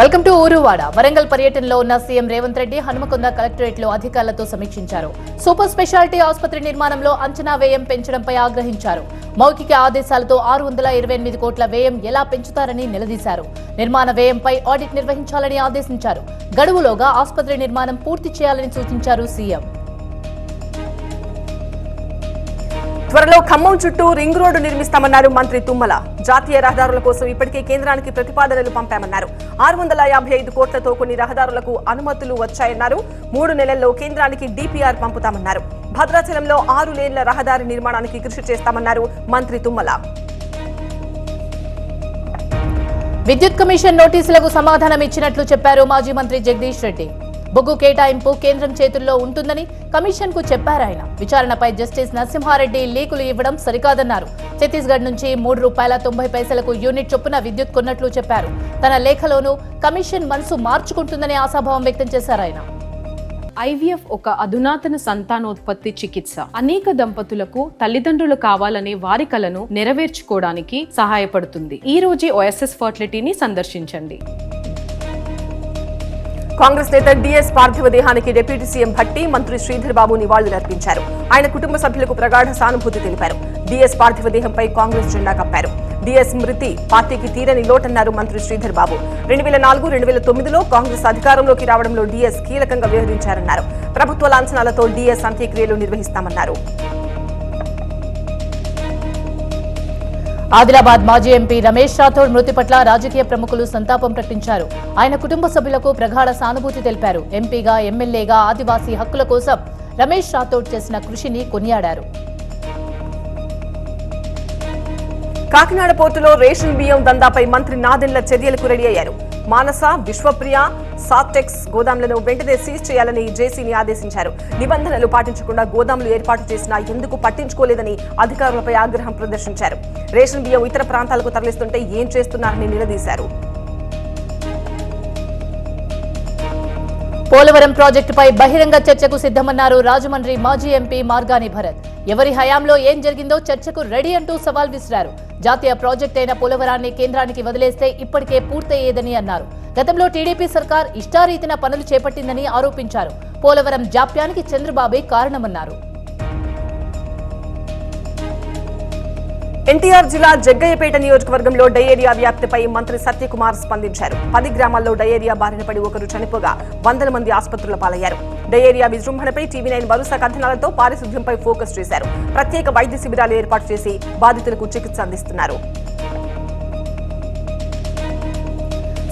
Welcome to ఊరువాడ. Warangal పర్యటనలో ఉన్న CM Revanth Reddy Hanumakonda collectorate లో అధికారులతో సమీక్షించారు. సూపర్ స్పెషాలిటీ ఆసుపత్రి నిర్మాణంలో అంచనా వ్యయం పెంచడంపై ఆగ్రహించారు. మౌఖిక ఆదేశాలతో 628 కోట్ల వ్యయం ఎలా పెంచుతారని నిలదీశారు. నిర్మాణ వ్యయంపై ఆడిట్ నిర్వహించాలని ఆదేశించారు. గడువులోగా ఆసుపత్రి నిర్మాణం పూర్తి చేయాలని సూచించారు సీఎం. త్వరలో ఖమ్మం చుట్టూ రింగ్ రోడ్డు నిర్మిస్తామన్నారు మంత్రి తుమ్మల. జాతీయ రహదారుల కోసం ఇప్పటికే కేంద్రానికి ప్రతిపాదనలు పంపామన్నారు. 655 కోట్లతో కొన్ని రహదారులకు అనుమతులు వచ్చాయన్నారు. 3 నెలల్లో కేంద్రానికి డిపిఆర్ పంపుతామన్నారు. భద్రాచలంలో 6 లేన్ల రహదారి నిర్మాణానికి కృషి చేస్తామన్నారు మంత్రి తుమ్మల. విద్యుత్ కమిషన్ నోటీసులకు సమాధానం ఇచ్చినట్లు చెప్పారు మాజీ మంత్రి జగదీష్ రెడ్డి. బొగ్గు కేటాయింపు కేంద్రం చేతుల్లో ఉంటుందని కమిషన్ కు చెప్పారాయన. విచారణపై జస్టిస్ నరసింహారెడ్డి లీకులు ఇవ్వడం సరికాదన్నారు. ఛత్తీస్గఢ్ నుంచి ₹3.90 యూనిట్ చొప్పున విద్యుత్ కొన్నట్లు చెప్పారు. తన లేఖలోనూ కమిషన్ మనసు మార్చుకుంటుందని ఆశాభావం వ్యక్తం చేశారాయన. IVF ఒక అధునాతన సంతానోత్పత్తి చికిత్స. అనేక దంపతులకు తల్లిదండ్రులు కావాలనే వారి కలను నెరవేర్చుకోవడానికి సహాయపడుతుంది. ఈ రోజే OSS ఫర్టిలిటీని సందర్శించండి. కాంగ్రెస్ నేత డిఎస్ పార్థివ దేహానికి డిప్యూటీ సీఎం భట్టి, మంత్రి శ్రీధర్ బాబు నివాళులర్పించారు. ఆయన కుటుంబ సభ్యులకు ప్రగాఢ సానుభూతి తెలిపారు. డిఎస్ పార్థివ దేహంపై కాంగ్రెస్ జెండా కప్పారు. డిఎస్ మృతి పార్టీకి తీరని లోటన్నారు మంత్రి శ్రీధర్ బాబు. 2004-2009లో కాంగ్రెస్ అధికారంలోకి రావడంలో డిఎస్ కీలకంగా వ్యవహరించారన్నారు. ప్రభుత్వ లాంఛనాలతో డిఎస్ అంత్యక్రియలు నిర్వహిస్తామన్నారు. ఆదిలాబాద్ మాజీ ఎంపీ రమేష్ రాథోడ్ మృతి పట్ల రాజకీయ ప్రముఖులు సంతాపం ప్రకటించారు. ఆయన కుటుంబ సభ్యులకు ప్రగాఢ సానుభూతి తెలిపారు. ఎంపీగా, ఎమ్మెల్యేగా ఆదివాసీ హక్కుల కోసం రమేష్ రాథోడ్ చేసిన కృషిని కొనియాడారు. కాకినాడ పోర్టులో రేషన్ బియ్యం దందాపై మంత్రి నాదెండ్ల చర్యలకు రెడీ అయ్యారు. మానస, విశ్వప్రియ, సాటెక్స్ గోదాంలను వెంటనే సీజ్ చేయాలని జేసీని ఆదేశించారు. నిబంధనలు పాటించకుండా గోదాంలు ఏర్పాటు చేసినా ఎందుకు పట్టించుకోలేదని అధికారులపై ఆగ్రహం ప్రదర్శించారు. రేషన్ బియ్యం ఇతర ప్రాంతాలకు తరలిస్తుంటే ఏం చేస్తున్నారని నిలదీశారు. పోలవరం ప్రాజెక్టుపై బహిరంగ చర్చకు సిద్ధమన్నారు రాజమండ్రి మాజీ ఎంపీ మార్గాని భరత్. ఎవరి హయాంలో ఏం జరిగిందో చర్చకు రెడీ అంటూ సవాల్ విసిరారు. జాతీయ ప్రాజెక్ట్ అయిన పోలవరాన్ని కేంద్రానికి వదిలేస్తే ఇప్పటికే పూర్తయ్యేదని అన్నారు. గతంలో టీడీపీ సర్కార్ ఇష్టారీతిన పనులు చేపట్టిందని ఆరోపించారు. పోలవరం జాప్యానికి చంద్రబాబే కారణమన్నారు. ఎన్టీఆర్ జిల్లా జగ్గయ్యపేట నియోజకవర్గంలో డయేరియా వ్యాప్తిపై మంత్రి సత్యకుమార్ స్పందించారు. 10 గ్రామాల్లో డయేరియా బారిన పడి ఒకరు చనిపోగా 100 మంది ఆసుపత్రుల పాలయ్యారు. డయేరియా విజృంభణపై TV9 వరుస కథనాలతో పారిశుద్ధ్యంపై ఫోకస్ చేశారు. ప్రత్యేక వైద్య శిబిరాలు ఏర్పాటు చేసి బాధితులకు చికిత్స అందిస్తున్నారు.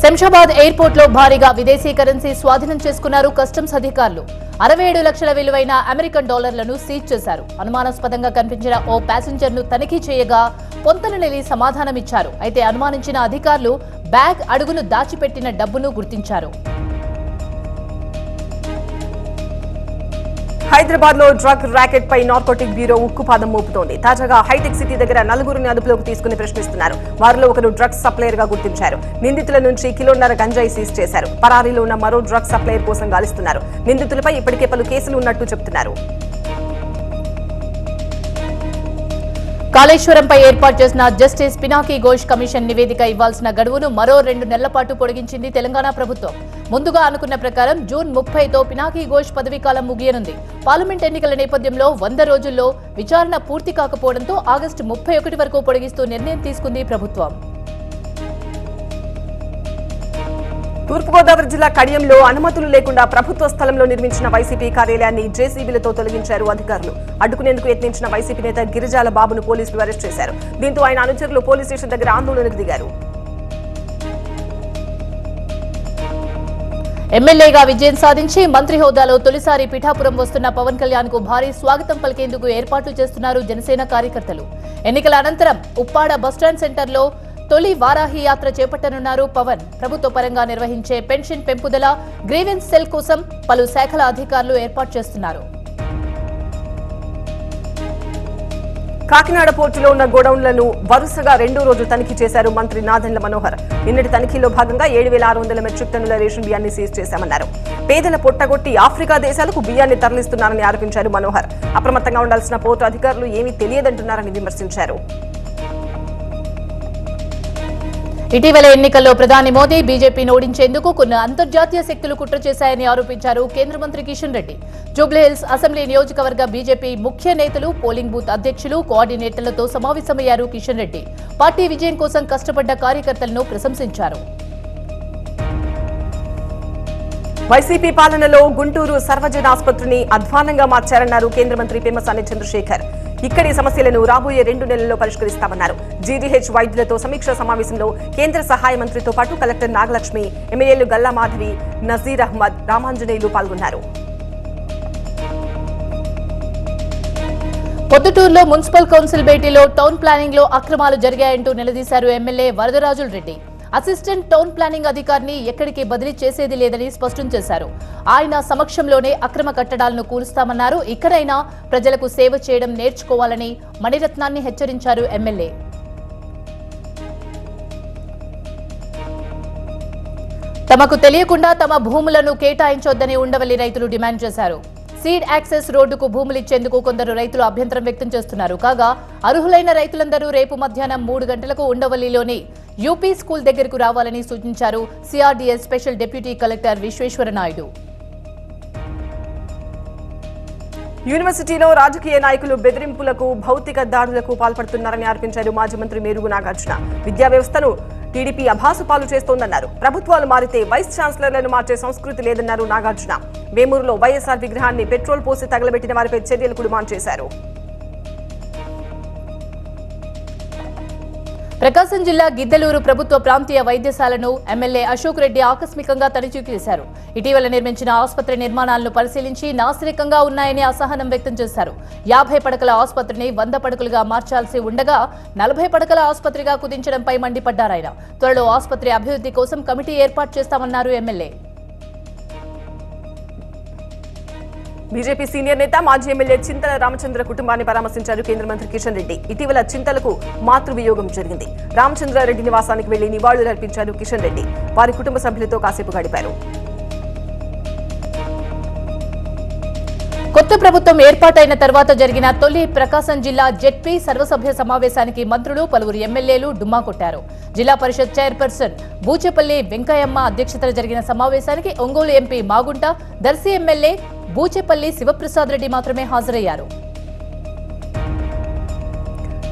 శంషాబాద్ ఎయిర్పోర్ట్ లో భారీగా విదేశీ కరెన్సీ స్వాధీనం చేసుకున్నారు కస్టమ్స్ అధికారులు. 67 లక్షల విలువైన అమెరికన్ డాలర్లను సీజ్ చేశారు. అనుమానాస్పదంగా కనిపించిన ఓ ప్యాసింజర్ ను తనిఖీ చేయగా పొంతననెలి సమాధానమిచ్చారు. అయితే అనుమానించిన అధికారులు బ్యాగ్ అడుగును దాచిపెట్టిన డబ్బును గుర్తించారు. హైదరాబాద్ లో డ్రగ్ ర్యాకెట్ పై నార్కోటిక్ బ్యూరో ఉక్కుపాదం మోపుతోంది. తాజాగా హైటెక్ సిటీ దగ్గర 4గురిని అదుపులోకి తీసుకుని ప్రశ్నిస్తున్నారు. వారిలో ఒకరు డ్రగ్స్ సప్లయర్ గా గుర్తించారు. నిందితుల నుంచి 1.5 కిలోల గంజాయి సీజ్ చేశారు. పరారీలో ఉన్న మరో డ్రగ్ సప్లయర్ కోసం గాలిస్తున్నారు. నిందితులపై ఇప్పటికే పలు కేసులు ఉన్నట్టు చెబుతున్నారు. కాళేశ్వరంపై ఏర్పాటు చేసిన జస్టిస్ పినాకీ ఘోష్ కమిషన్ నివేదిక ఇవ్వాల్సిన గడువును మరో 2 నెలల పాటు పొడిగించింది తెలంగాణ ప్రభుత్వం. ముందుగా అనుకున్న ప్రకారం జూన్ 30తో పినాకీ ఘోష్ పదవీకాలం ముగియనుంది. పార్లమెంట్ ఎన్నికల నేపథ్యంలో 100 రోజుల్లో విచారణ పూర్తి కాకపోవడంతో ఆగస్టు 31 వరకు పొడిగిస్తూ నిర్ణయం తీసుకుంది ప్రభుత్వం. తూర్పుగోదావరి జిల్లా కడియంలో అనుమతులు లేకుండా ప్రభుత్వ స్థలంలో నిర్మించిన వైసీపీ కార్యాలయాన్ని జేసీబీలతో తొలగించారు అధికారులు. అడ్డుకునేందుకు యత్నించిన వైసీపీ నేత గిరిజాల బాబును పోలీసులు అరెస్ట్ చేశారు. దీంతో ఆయన అనుచరులు పోలీస్ స్టేషన్ దగ్గర ఆందోళనకు దిగారు. ఎమ్మెల్యేగా విజయం సాధించి మంత్రి హోదాలో తొలిసారి పిఠాపురం వస్తున్న పవన్ కళ్యాణ్ కు భారీ స్వాగతం పలికేందుకు ఏర్పాట్లు చేస్తున్నారు జనసేన కార్యకర్తలు. ఎన్నికల అనంతరం ఉప్పాడ బస్టాండ్ సెంటర్లో తొలి వారాహి యాత్ర చేపట్టనున్నారు పవన్. ప్రభుత్వ పరంగా నిర్వహించే పెన్షన్ పెంపుదల, గ్రీవెన్స్ సెల్ కోసం పలు శాఖల అధికారులు ఏర్పాటు చేస్తున్నారు. కాకినాడ పోర్టులో ఉన్న గోడౌన్లను వరుసగా 2వ రోజు తనిఖీ చేశారు మంత్రి నాదెండ్ల మనోహర్. నిన్నటి తనిఖీలో భాగంగా 7,600 మెట్రిక్ టన్నుల రేషన్ బియ్యాన్ని సీజ్ చేశామన్నారు. పేదల పొట్టగొట్టి ఆఫ్రికా దేశాలకు బియ్యాన్ని తరలిస్తున్నారని ఆరోపించారు మనోహర్. అప్రమత్తంగా ఉండాల్సిన పోర్టు అధికారులు ఏమీ తెలియదంటున్నారని విమర్శించారు. ఇటీవల ఎన్నికల్లో ప్రధాని మోదీ బీజేపీని ఓడించేందుకు కొన్ని అంతర్జాతీయ శక్తులు కుట్ర చేశాయని ఆరోపించారు కేంద్ర మంత్రి కిషన్ రెడ్డి. జూబ్లీహిల్స్ అసెంబ్లీ నియోజకవర్గ బీజేపీ ముఖ్య నేతలు, పోలింగ్ బూత్ అధ్యక్షులు, కోఆర్డినేటర్లతో సమావేశమయ్యారు కిషన్ రెడ్డి. పార్టీ విజయం కోసం కష్టపడ్డ కార్యకర్తలను ప్రశంసించారు. వైసీపీ పాలనలో గుంటూరు సర్వజన ఆసుపత్రిని అధ్వానంగా మార్చారన్నారు కేంద్ర మంత్రి పెమ్మసాని చంద్రశేఖర్. ఇక్కడి సమస్యలను రాబోయే 2 నెలల్లో పరిష్కరిస్తామన్నారు. జీడీహెచ్ వైద్యులతో సమీక్షా సమావేశంలో కేంద్ర సహాయ మంత్రితో పాటు కలెక్టర్ నాగలక్ష్మి, ఎమ్మెల్యేలు గల్లా మాధవి, నజీర్ అహ్మద్, రామాంజనేయులు పాల్గొన్నారు. పొద్దుటూరులో మున్సిపల్ కౌన్సిల్ భేటీలో టౌన్ ప్లానింగ్ లో అక్రమాలు జరిగాయంటూ నిలదీశారు MLA Varadarajula Reddy. Assistant town planning అధికారిని ఎక్కడికి బదిలీ చేసేది లేదని స్పష్టం చేశారు. ఆయన సమక్షంలోనే అక్రమ కట్టడాలను కూలుస్తామన్నారు. ఇక్కడైనా ప్రజలకు సేవ చేయడం నేర్చుకోవాలని మణిరత్నాన్ని హెచ్చరించారు ఎమ్మెల్యే. తమకు తెలియకుండా తమ భూములను కేటాయించొద్దని ఉండవల్లి రైతులు డిమాండ్ చేశారు. సీడ్ యాక్సెస్ రోడ్డుకు భూములిచ్చేందుకు కొందరు రైతులు అభ్యంతరం వ్యక్తం చేస్తున్నారు. కాగా అర్హులైన రైతులందరూ రేపు మధ్యాహ్నం 3 గంటలకు ఉండవల్లిలోని యూపీ స్కూల్ దగ్గరకు రావాలని సూచించారు సిఆర్డీఎస్ స్పెషల్ డిప్యూటీ కలెక్టర్ విశ్వేశ్వరనాయుడు. యూనివర్సిటీలో రాజకీయ నాయకులు బెదిరింపులకు, భౌతిక దాడులకు పాల్పడుతున్నారని ఆరోపించారు మాజీ మంత్రి మేరుగు నాగార్జున. విద్యా వ్యవస్థను టీడీపీ అభాసుపాలు చేస్తోందన్నారు. ప్రభుత్వాలు మారితే వైస్ ఛాన్సలర్లను మార్చే సంస్కృతి లేదన్నారు నాగార్జున. వేమూరులో వైఎస్ఆర్ విగ్రహాన్ని పెట్రోల్ పోసి తగలబెట్టిన వారిపై చర్యలకు డిమాండ్ చేశారు. ప్రకాశం జిల్లా గిద్దలూరు ప్రభుత్వ ప్రాంతీయ వైద్యశాలను ఎమ్మెల్యే అశోక్ రెడ్డి ఆకస్మికంగా తనిఖీ చేశారు. ఇటీవల నిర్మించిన ఆసుపత్రి నిర్మాణాలను పరిశీలించి నాసిరకంగా ఉన్నాయని అసహనం వ్యక్తం చేశారు. 50 పడకల ఆసుపత్రిని 100 పడకలుగా మార్చాల్సి ఉండగా 40 పడకల ఆసుపత్రిగా కుదించడంపై మండిపడ్డారాయన. త్వరలో ఆసుపత్రి అభివృద్ధి కోసం కమిటీ ఏర్పాటు చేస్తామన్నారు ఎమ్మెల్యే. బీజేపీ సీనియర్ నేత, మాజీ ఎమ్మెల్యే చింతల రామచంద్ర కుటుంబాన్ని పరామర్శించారు కేంద్ర మంత్రి కిషన్ రెడ్డి. ఇటీవల చింతలకు మాతృవియోగం జరిగింది. రామచంద్రారెడ్డి నివాసానికి వెళ్లి నివాళులర్పించారు కిషన్ రెడ్డి. వారి కుటుంబ సభ్యులతో కాసేపు గడిపారు. కొత్త ప్రభుత్వం ఏర్పాటైన తర్వాత జరిగిన తొలి ప్రకాశం జిల్లా జెడ్పీ సర్వసభ్య సమావేశానికి మంత్రులు, పలువురు ఎమ్మెల్యేలు డుమ్మా కొట్టారు. జిల్లా పరిషత్ చైర్పర్సన్ బూచేపల్లి వెంకయ్యమ్మ అధ్యక్షతన జరిగిన సమావేశానికి ఒంగోలు ఎంపీ మాగుంట, దర్శి ఎమ్మెల్యే బూచేపల్లి శివప్రసాద్ రెడ్డి మాత్రమే హాజరయ్యారు.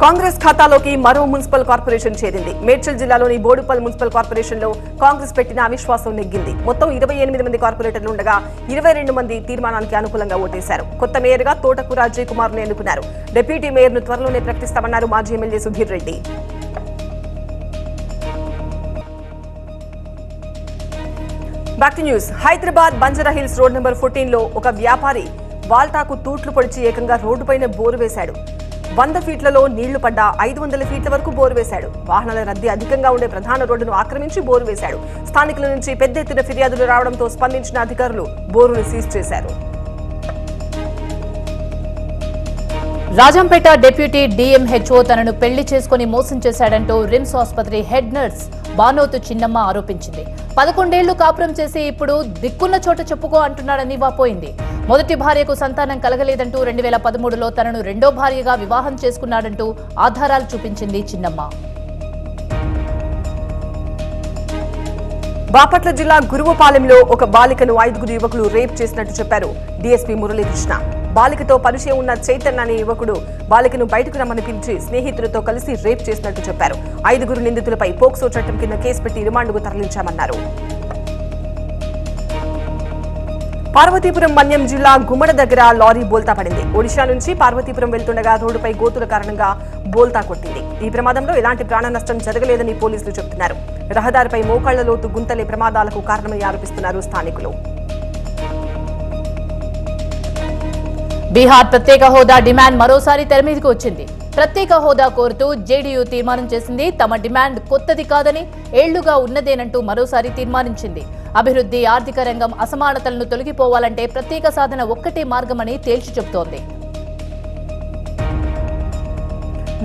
కాంగ్రెస్ ఖాతాలోకి మరో మున్సిపల్ కార్పొరేషన్ చేరింది. మేడ్చల్ జిల్లాలోని బోడుపల్ మున్సిపల్ కార్పొరేషన్ లో కాంగ్రెస్ పెట్టిన అవిశ్వాసం నెగ్గింది. మొత్తం 28 మంది కార్పొరేటర్లు ఉండగా 22 మంది తీర్మానానికి అనుకూలంగా ఓటేశారు. కొత్త మేయర్ గా తోటకూర అజయ్ కుమార్ ను ఎన్నుకున్నారు. డిప్యూటీ మేయర్ ను త్వరలోనే ప్రకటిస్తామన్నారు మాజీ MLA Sudheer Reddy. Back to news. Hyderabad Banjara Hills road number 14 లో ఒక వ్యాపారి వాల్టాకు తూట్లు పొడిచి ఏకంగా రోడ్డుపైన బోరు వేశాడు. 100 ఫీట్లలో నీళ్లు పడ్డా 500 ఫీట్ల వరకు బోరు వేశాడు. వాహనాల రద్దీ అధికంగా ఉండే ప్రధాన రోడ్డును ఆక్రమించి బోరు వేశాడు. స్థానికుల నుంచి పెద్ద ఎత్తున ఫిర్యాదులు రావడంతో స్పందించిన అధికారులు బోరును సీజ్ చేశారు. రాజంపేట డిప్యూటీ డీఎంహెచ్ఓ తనను పెళ్లి చేసుకుని మోసం చేశాడంటూ రిమ్స్ ఆసుపత్రి హెడ్ నర్స్ బానోతు చిన్నమ్మ ఆరోపించింది. 11 ఏళ్లు కాపురం చేసి ఇప్పుడు దిక్కున్న చోట చెప్పుకో అంటున్నాడని వాపోయింది. మొదటి భార్యకు సంతానం కలగలేదంటూ 2013లో తనను రెండో భార్యగా వివాహం చేసుకున్నాడంటూ ఆధారాలు చూపించింది చిన్నమ్మ. బాపట్ల జిల్లా గురువుపాలెంలో ఒక బాలికను 5 యువకులు రేప్ చేసినట్టు చెప్పారు డీఎస్పీ మురళీకృష్ణ. బాలికతో పరిచయం ఉన్న చైతన్య అనే యువకుడు బాలికను బయటకు రమ్మని పిలిచి స్నేహితులతో కలిసి రేప్ చేసినట్టు చెప్పారు. 5 నిందితులపై పోక్సో చట్టం కింద కేసు పెట్టి రిమాండ్కు తరలించామన్నారు. పార్వతీపురం మన్యం జిల్లా గుమ్మడ దగ్గర లారీ బోల్తా పడింది. ఒడిషా నుంచి పార్వతీపురం వెళ్తుండగా రోడ్డుపై గోతుల కారణంగా బోల్తా కొట్టింది. ఈ ప్రమాదంలో ఎలాంటి ప్రాణ నష్టం జరగలేదని పోలీసులు చెబుతున్నారు. రహదారిపై మోకాళ్ల లోతు గుంతలే ప్రమాదాలకు కారణమని ఆరోపిస్తున్నారు స్థానికులు. బీహార్ ప్రత్యేక హోదా డిమాండ్ మరోసారి తెరమీదకు వచ్చింది. ప్రత్యేక హోదా కోరుతూ జేడీయూ తీర్మానం చేసింది. తమ డిమాండ్ కొత్తది కాదని, ఏళ్లుగా ఉన్నదేనంటూ మరోసారి తీర్మానించింది. అభివృద్ధి, ఆర్థిక రంగం అసమానతలను తొలగిపోవాలంటే ప్రత్యేక సాధన ఒక్కటే మార్గమని తేల్చి చెబుతోంది.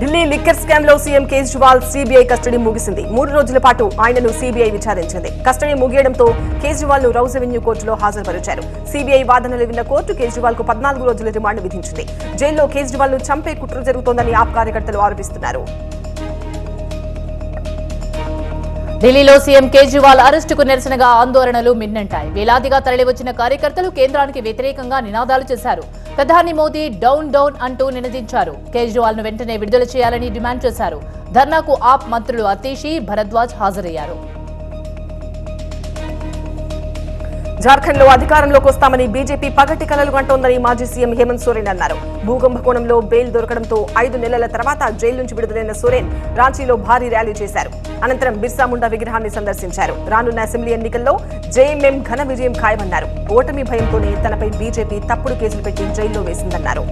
ఢిల్లీ లిక్కర్ స్కామ్ లో సీఎం కేజ్రీవాల్ సీబీఐ కస్టడీ ముగిసింది. 3 రోజుల పాటు ఆయనను సీబీఐ విచారించింది. కస్టడీ ముగియడంతో కేజ్రీవాల్ ను రౌజ్ అవెన్యూ కోర్టులో హాజరుపరిచారు. సీబీఐ వాదనలు విన్న కోర్టు కేజ్రీవాల్ కు 14 రోజుల రిమాండ్ విధించింది. జైల్లో కేజ్రీవాల్ ను చంపే కుట్ర జరుగుతోందని ఆప్ కార్యకర్తలు ఆరోపిస్తున్నారు. ఢిల్లీలో సీఎం కేజ్రీవాల్ అరెస్టుకు నిరసనగా ఆందోళనలు మిన్నంటాయి. వేలాదిగా తరలివచ్చిన కార్యకర్తలు కేంద్రానికి వ్యతిరేకంగా నినాదాలు చేశారు. ప్రధాని మోదీ డౌన్ డౌన్ అంటూ నినదించారు. కేజ్రీవాల్ ను వెంటనే విడుదల చేయాలని డిమాండ్ చేశారు. ధర్నాకు ఆప్ మంత్రులు అతీషి, భరద్వాజ్ హాజరయ్యారు. జార్ఖండ్ లో అధికారంలోకి వస్తామని బీజేపీ పగటి కలలు కంటోందని మాజీ సీఎం హేమంత్ సోరెన్ అన్నారు. భూకంపకోణంలో బెయిల్ దొరకడంతో 5 నెలల తర్వాత జైలు నుంచి విడుదలైన సోరెన్ రాంచీలో భారీ ర్యాలీ చేశారు. అనంతరం బిర్సా ముండా విగ్రహాన్ని సందర్శించారు. రానున్న అసెంబ్లీ ఎన్నికల్లో జేఎంఎం ఘన విజయం ఖాయమన్నారు. ఓటమి భయంతోనే తనపై బీజేపీ తప్పుడు కేసులు పెట్టి జైల్లో వేసిందన్నారు.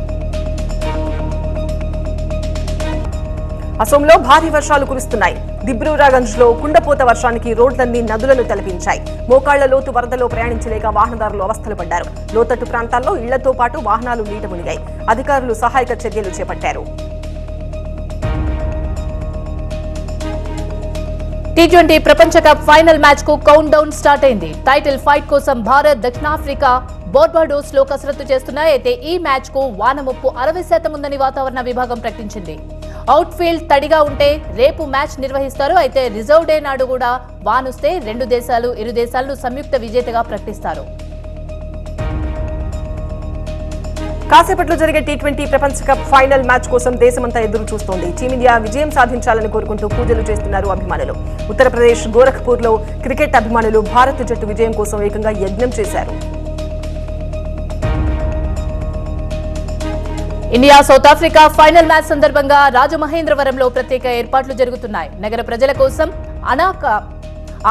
అసోంలో భారీ వర్షాలు కురుస్తున్నాయి. దిబ్రూరాగంజ్ లో కుండపోత వర్షానికి రోడ్లన్నీ నదులను తలపించాయి. మోకాళ్ల లోతు వరదలో ప్రయాణించలేక వాహనదారులు అవస్థలు పడ్డారు. లోతట్టు ప్రాంతాల్లో ఇళ్లతో పాటు వాహనాలు నీట మునిగాయి. అధికారులు సహాయక చర్యలు చేపట్టారు. టీ20 ప్రపంచ కప్ ఫైనల్ మ్యాచ్ కు కౌంట్ డౌన్ స్టార్ట్ అయింది. టైటిల్ ఫైట్ కోసం భారత్, దక్షిణాఫ్రికా బోర్బాడోస్ లో కసరత్తు చేస్తున్నాయి. అయితే ఈ మ్యాచ్ కు వాన ముప్పు 60% ఉందని వాతావరణ విభాగం ప్రకటించింది. అవుట్ ఫీల్డ్ తడిగా ఉంటే రేపు మ్యాచ్ నిర్వహిస్తారు. అయితే రిజర్వ్ డే నాడు కూడా వానొస్తే ఇరు దేశాలను సంయుక్త విజేతగా ప్రకటిస్తారు. కాసేపట్లో జరిగే టీ20 ప్రపంచ కప్ ఫైనల్ మ్యాచ్ కోసం దేశమంతా ఎదురు చూస్తోంది. టీమిండియా విజయం సాధించాలని కోరుకుంటూ పూజలు చేస్తున్నారు అభిమానులు. ఉత్తరప్రదేశ్ గోరఖ్పూర్ లో క్రికెట్ అభిమానులు భారత జట్టు విజయం కోసం ఏకంగా యజ్ఞం చేశారు. India south Africa final match సందర్భంగా రాజమహేంద్రవరంలో ప్రత్యేక ఏర్పాట్లు జరుగుతున్నాయి. నగర ప్రజల కోసం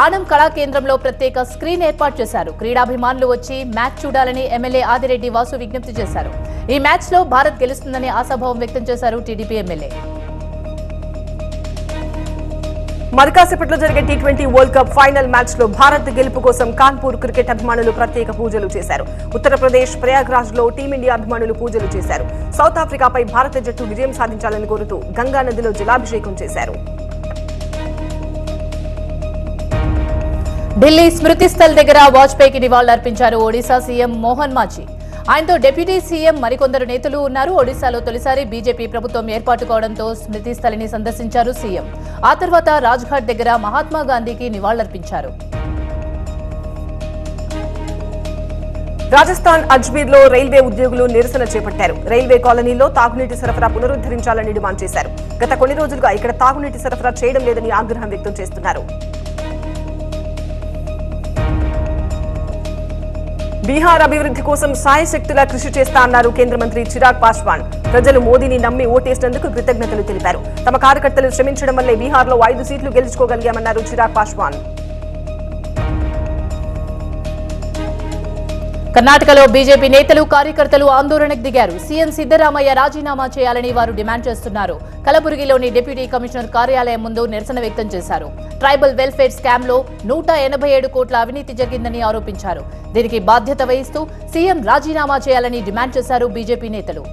ఆనం కళా కేంద్రంలో ప్రత్యేక స్క్రీన్ ఏర్పాటు చేశారు. క్రీడాభిమానులు వచ్చి మ్యాచ్ చూడాలని ఎమ్మెల్యే ఆదిరెడ్డి వాసు విజ్ఞప్తి చేశారు. ఈ మ్యాచ్ లో భారత్ గెలుస్తుందని ఆశాభావం వ్యక్తం చేశారు టీడీపీ ఎమ్మెల్యే. మరికాసేపట్లో జరిగే టీ20 వరల్డ్ కప్ ఫైనల్ మ్యాచ్ లో భారత్ గెలుపు కోసం కాన్పూర్ క్రికెట్ అభిమానులు ప్రత్యేక పూజలు చేశారు. ఉత్తరప్రదేశ్ ప్రయాగ్రాజ్ లో టీమిండియా అభిమానులు పూజలు చేశారు. సౌత్ ఆఫ్రికాపై భారత జట్టు విజయం సాధించాలని కోరుతూ గంగా నదిలో జలాభిషేకం చేశారు. ఢిల్లీ స్మృతి స్థల్ దగ్గర వాజ్పేయికి నివాళులర్పించారు ఒడిశా సీఎం మోహన్ మాఝీ. ఆయనతో డిప్యూటీ సీఎం మరికొందరు నేతలు ఉన్నారు. ఒడిశాలో తొలిసారి బీజేపీ ప్రభుత్వం ఏర్పాటు కావడంతో స్మృతి స్థలిని సందర్శించారు సీఎం. ఆ తర్వాత రాజ్ఘాట్ దగ్గర మహాత్మా గాంధీకి నివాళులర్పించారు. రాజస్థాన్ అజ్మీర్ లో రైల్వే ఉద్యోగులు నిరసన చేపట్టారు. రైల్వే కాలనీలో తాగునీటి సరఫరా పునరుద్ధరించాలని డిమాండ్ చేశారు. గత కొన్ని రోజులుగా ఇక్కడ తాగునీటి సరఫరా చేయడం లేదని ఆగ్రహం వ్యక్తం చేస్తున్నారు. బీహార్ అభివృద్ధి కోసం సాయశక్తులా కృషి చేస్తా అన్నారు కేంద్ర మంత్రి చిరాగ్ పాస్వాన్. ప్రజలు మోదీని నమ్మి ఓటేసినందుకు కృతజ్ఞతలు తెలిపారు. తమ కార్యకర్తలు శ్రమించడం వల్లే బీహార్లో 5 సీట్లు గెలుచుకోగలిగామన్నారు చిరాగ్ పాస్వాన్. కర్ణాటకలో బీజేపీ నేతలు, కార్యకర్తలు ఆందోళనకు దిగారు. సీఎం సిద్దరామయ్య రాజీనామా చేయాలని వారు డిమాండ్ చేస్తున్నారు. కలబురగిలోని డిప్యూటీ కమిషనర్ కార్యాలయం ముందు నిరసన వ్యక్తం చేశారు. ట్రైబల్ వెల్ఫేర్ స్కామ్ లో 187 కోట్ల అవినీతి జరిగిందని ఆరోపించారు. దీనికి బాధ్యత వహిస్తూ సీఎం రాజీనామా చేయాలని డిమాండ్ చేశారు బీజేపీ నేతలు.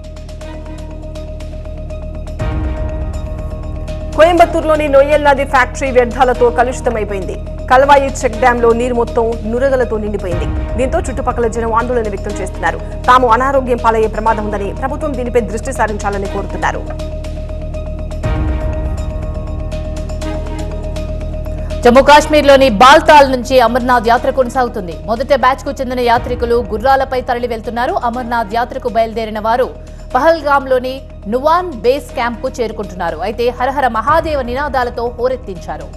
కోయంబత్తూరులోని నొయ్యల్ నది ఫ్యాక్టరీ వ్యర్థాలతో కలుషితమైపోయింది. కల్వాయి చెక్ డ్యాం లో నీరు మొత్తం నురగలతో నిండిపోయింది. దీంతో చుట్టుపక్కల జనం ఆందోళన వ్యక్తం చేస్తున్నారు. తాము అనారోగ్యం పాలయ్యే ప్రమాదం ఉందని, ప్రభుత్వం దీనిపై దృష్టి సారించాలని కోరుతున్నారు. జమ్మూ కాశ్మీర్లోని బాల్తాల్ నుంచి అమర్నాథ్ యాత్ర కొనసాగుతుంది. మొదటి బ్యాచ్ కు చెందిన యాత్రికులు గుర్రాలపై తరలి వెళ్తున్నారు. అమర్నాథ్ యాత్రకు బయలుదేరిన వారు పహల్గామ్లోని నువాన్ బేస్ క్యాంప్ కు చేరుకుంటున్నారు. అయితే హరహర మహాదేవ నినాదాలతో హోరెత్తించారు.